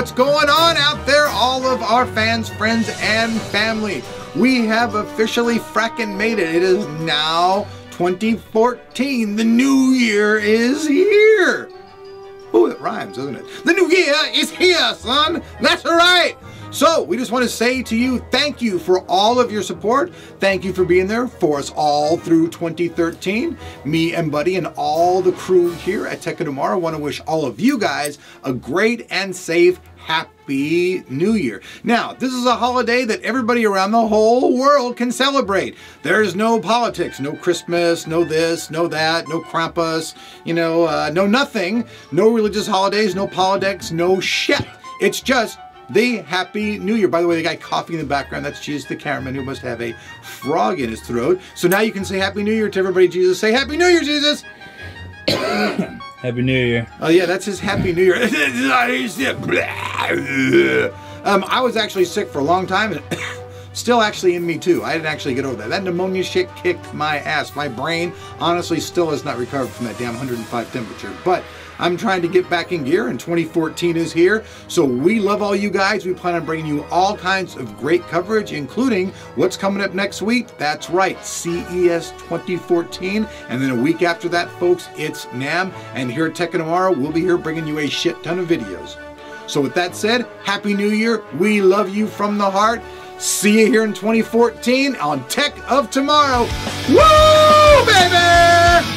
what's going on out there, all of our fans, friends, and family. We have officially fracking made it. It is now 2014. The new year is here. Oh, it rhymes, doesn't it? The new year is here, son. That's right. So we just want to say to you, thank you for all of your support. Thank you for being there for us all through 2013. Me and Buddy and all the crew here at Tech of Tomorrow want to wish all of you guys a great and safe, happy New Year. Now, this is a holiday that everybody around the whole world can celebrate. There's no politics, no Christmas, no this, no that, no Krampus, no nothing, no religious holidays, no politics, no shit. It's just the Happy New Year. By the way, the guy coughing in the background, that's Jesus the cameraman, who must have a frog in his throat. So now you can say Happy New Year to everybody. Jesus, say Happy New Year, Jesus. Happy New Year. Oh yeah, that's his Happy New Year. I was actually sick for a long time, and still actually in me too. I didn't actually get over that. That pneumonia shit kicked my ass. My brain honestly still has not recovered from that damn 105 temperature. But I'm trying to get back in gear, and 2014 is here. So we love all you guys. We plan on bringing you all kinds of great coverage, including what's coming up next week. That's right, CES 2014. And then a week after that, folks, it's NAMM. And here at Tech of Tomorrow, we'll be here bringing you a shit ton of videos. So with that said, Happy New Year. We love you from the heart. See you here in 2014 on Tech of Tomorrow. Woo, baby!